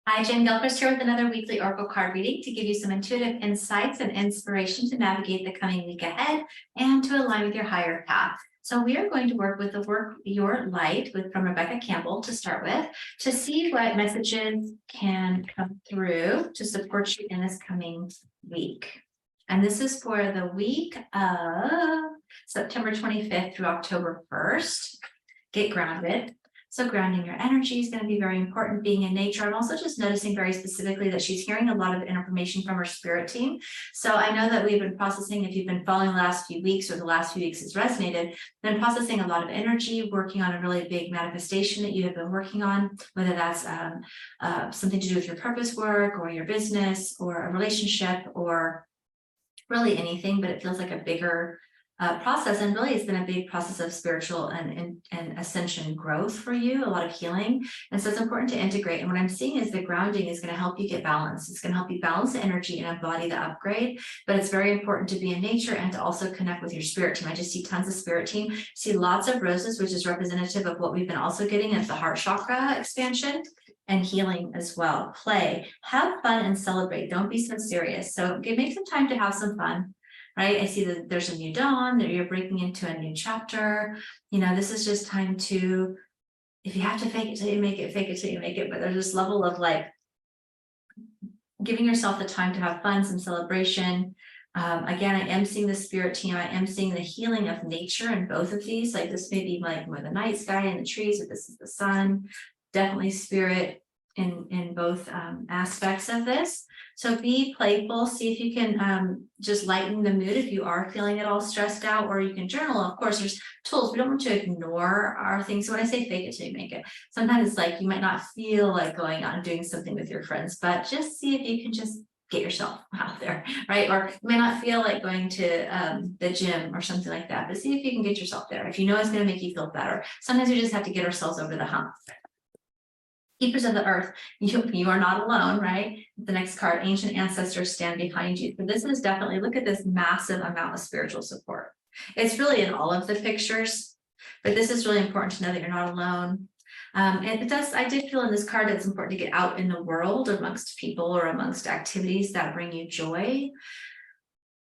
Hi, Jen Gilchrist here with another weekly Oracle card reading to give you some intuitive insights and inspiration to navigate the coming week ahead and to align with your higher path. So we are going to work with the Work Your Light from Rebecca Campbell to start with, to see what messages can come through to support you in this coming week. And this is for the week of September 25th through October 1st. Get grounded. So grounding your energy is going to be very important, being in nature. I'm also just noticing very specifically that she's hearing a lot of information from her spirit team. So I know that we've been processing, if you've been following the last few weeks or the last few weeks has resonated, then processing a lot of energy, working on a really big manifestation that you have been working on, whether that's something to do with your purpose work or your business or a relationship or really anything, but it feels like a bigger process, and really it's been a big process of spiritual and ascension growth for you, a lot of healing. And so it's important to integrate. And what I'm seeing is the grounding is going to help you get balance. It's going to help you balance the energy and embody the upgrade. But it's very important to be in nature and to also connect with your spirit team. I just see tons of spirit team. See lots of roses, which is representative of what we've been also getting as the heart chakra expansion and healing as well. Play, have fun and celebrate. Don't be so serious. So make some time to have some fun. Right? I see that there's a new dawn, that you're breaking into a new chapter. You know, this is just time to, if you have to fake it till you make it, fake it till you make it. But there's this level of like giving yourself the time to have fun, some celebration. Again, I am seeing the spirit team. I am seeing the healing of nature in both of these. Like this may be like more the night sky and the trees, or this is the sun. Definitely spirit in both aspects of this. So be playful, see if you can just lighten the mood if you are feeling it all stressed out, or you can journal. Of course, there's tools. We don't want to ignore our things. So when I say fake it till you make it, sometimes it's like you might not feel like going out and doing something with your friends, but just see if you can just get yourself out there, right? Or you may not feel like going to the gym or something like that, but see if you can get yourself there. If you know it's going to make you feel better. Sometimes we just have to get ourselves over the hump. Keepers of the earth, you are not alone, right? The next card, ancient ancestors stand behind you. So this is definitely, look at this massive amount of spiritual support. It's really in all of the pictures, but this is really important to know that you're not alone. And I did feel in this card that it's important to get out in the world amongst people or amongst activities that bring you joy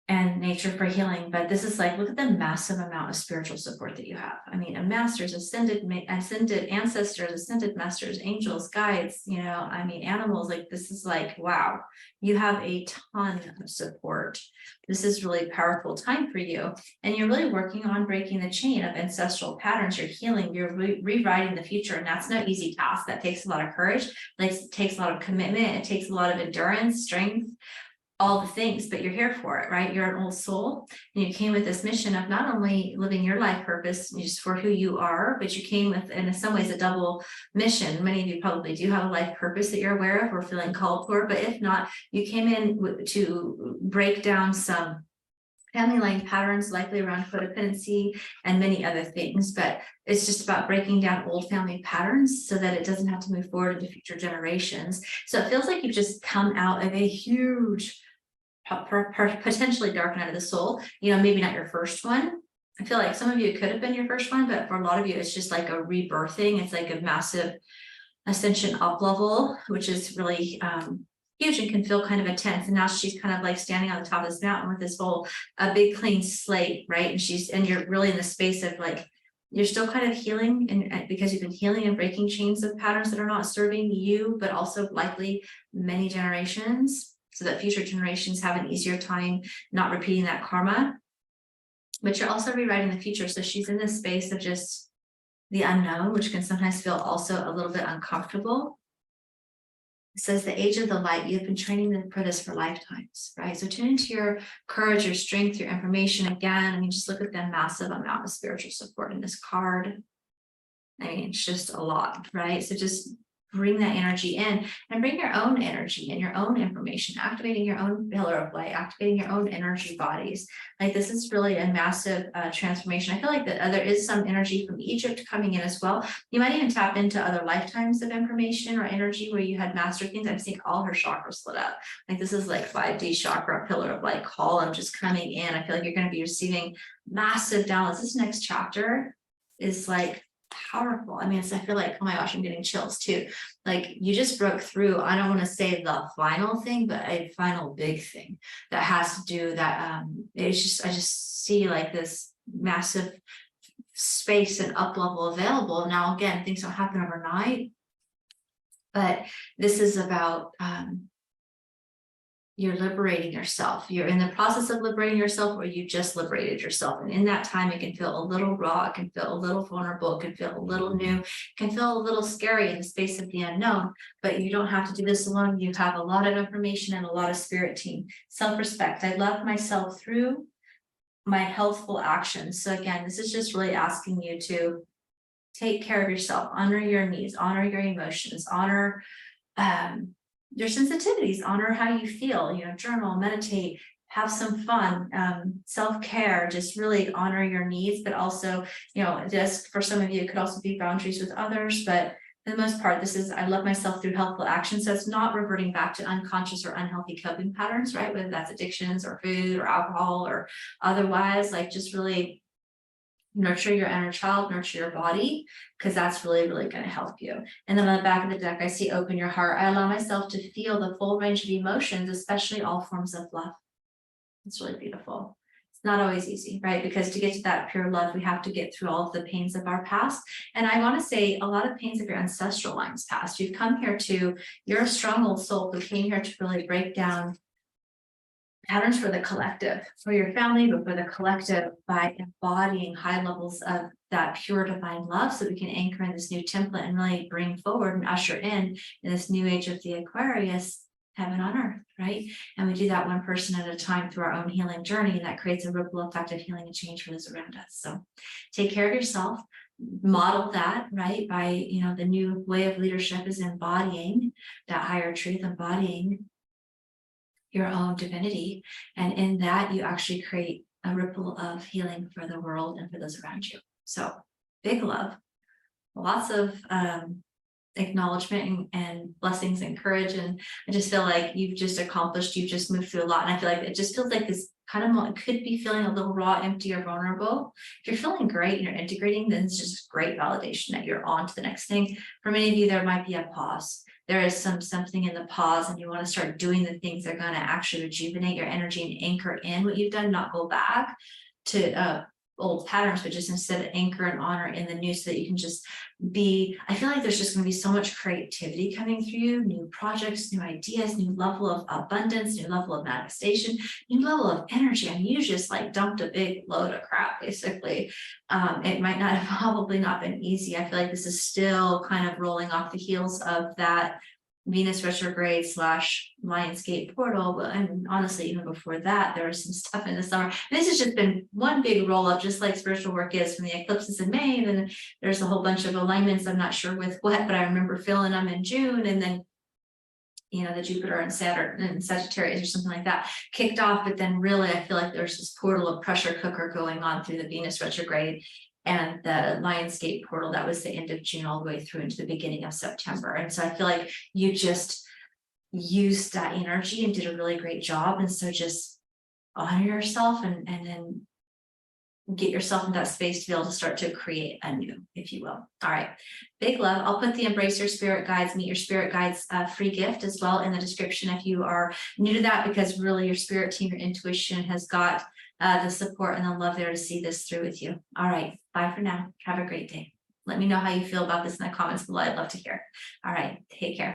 and nature for healing. But this is like, look at the massive amount of spiritual support that you have. I mean, a masters, ascended ancestors, ascended masters, angels, guides, you know, I mean, animals, like this is like, wow, you have a ton of support. This is really powerful time for you. And you're really working on breaking the chain of ancestral patterns. You're healing, you're rewriting the future. And that's no easy task. That takes a lot of courage. Like, it takes a lot of commitment. It takes a lot of endurance, strength, all the things, but you're here for it, right? You're an old soul, and you came with this mission of not only living your life purpose just for who you are, but you came with, in some ways, a double mission. Many of you probably do have a life purpose that you're aware of or feeling called for, but if not, you came in to break down some family line patterns, likely around codependency and many other things. But it's just about breaking down old family patterns so that it doesn't have to move forward into future generations. So it feels like you've just come out of a huge, potentially dark night of the soul. You know, maybe not your first one. I feel like some of you, it could have been your first one, but for a lot of you, it's just like a rebirthing. It's like a massive ascension up level, which is really huge and can feel kind of intense. And now she's kind of like standing on the top of this mountain with this whole a big clean slate, right? And you're really in the space of like, you're still kind of healing, and because you've been healing and breaking chains of patterns that are not serving you, but also likely many generations, so that future generations have an easier time not repeating that karma. But you're also rewriting the future. So she's in this space of just the unknown, which can sometimes feel also a little bit uncomfortable. It says the age of the light, you've been training for this for lifetimes, right? So tune into your courage, your strength, your information. Again, I mean, just look at the massive amount of spiritual support in this card. I mean, it's just a lot, right? So just bring that energy in and bring your own energy and your own information, activating your own pillar of light, activating your own energy bodies. Like, this is really a massive transformation. I feel like that there is some energy from Egypt coming in as well. You might even tap into other lifetimes of information or energy where you had mastered things. I'm seeing all her chakras lit up. Like, this is like 5D chakra, pillar of light column just coming in. I feel like you're going to be receiving massive downloads. This next chapter is like powerful. I mean, I feel like, oh my gosh, I'm getting chills too. Like you just broke through, I don't want to say the final thing, but a final big thing that has to do that. It's just, I just see like this massive space and up level available. Now, again, things don't happen overnight, but this is about, you're liberating yourself. You're in the process of liberating yourself, or you just liberated yourself. And in that time, it can feel a little raw, it can feel a little vulnerable, it can feel a little new, it can feel a little scary in the space of the unknown. But you don't have to do this alone. You have a lot of information and a lot of spirit team. Self-respect. I love myself through my healthful actions. So again, this is just really asking you to take care of yourself, honor your needs, honor your emotions, honor your sensitivities, honor how you feel, journal, meditate, have some fun, self-care, just really honor your needs, but also, just for some of you, it could also be boundaries with others, but for the most part, this is, I love myself through helpful action. So it's not reverting back to unconscious or unhealthy coping patterns, right? Whether that's addictions or food or alcohol or otherwise, like just really nurture your inner child, nurture your body, because that's really, really going to help you. And then on the back of the deck, I see open your heart. I allow myself to feel the full range of emotions, especially all forms of love. It's really beautiful. It's not always easy, right? Because to get to that pure love, we have to get through all of the pains of our past. And I want to say a lot of pains of your ancestral lines past. You've come here to, you're a strong old soul who came here to really break down patterns for the collective, for your family, but for the collective by embodying high levels of that pure divine love, so we can anchor in this new template and really bring forward and usher in this new age of the Aquarius, heaven on earth, right? And we do that one person at a time through our own healing journey, and that creates a ripple effect of healing and change for those around us. So take care of yourself, model that, right? By, the new way of leadership is embodying that higher truth, embodying your own divinity. And in that, you actually create a ripple of healing for the world and for those around you. So big love, lots of acknowledgement and blessings and courage. And I just feel like you've just moved through a lot. And I feel like it just feels like this kind of moment could be feeling a little raw, empty, or vulnerable. If you're feeling great and you're integrating, then it's just great validation that you're on to the next thing. For many of you, there might be a pause. There is something in the pause, and you want to start doing the things that are going to actually rejuvenate your energy and anchor in what you've done, not go back to old patterns, but just instead anchor and honor in the new, so that you can just be, I feel like there's just going to be so much creativity coming through you, new projects, new ideas, new level of abundance, new level of manifestation, new level of energy. I mean, you just like dumped a big load of crap, basically. It might not have probably not been easy. I feel like this is still kind of rolling off the heels of that Venus retrograde / Lionsgate portal, but honestly, even before that, there was some stuff in the summer. And this has just been one big roll up, just like spiritual work is, from the eclipses in May. And then there's a whole bunch of alignments. I'm not sure with what, but I remember feeling them in June. And then, the Jupiter and Saturn and Sagittarius or something like that kicked off. But then really, I feel like there's this portal of pressure cooker going on through the Venus retrograde and the Lionsgate portal. That was the end of June all the way through into the beginning of September. And so I feel like you just used that energy and did a really great job. And so just honor yourself and then get yourself in that space to be able to start to create anew, if you will. All right, big love. I'll put the Embrace Your Spirit Guides, Meet Your Spirit Guides free gift as well in the description if you are new to that, because really your spirit team, your intuition has got the support and the love there to see this through with you. All right, bye for now. Have a great day. Let me know how you feel about this in the comments below. I'd love to hear. All right, take care.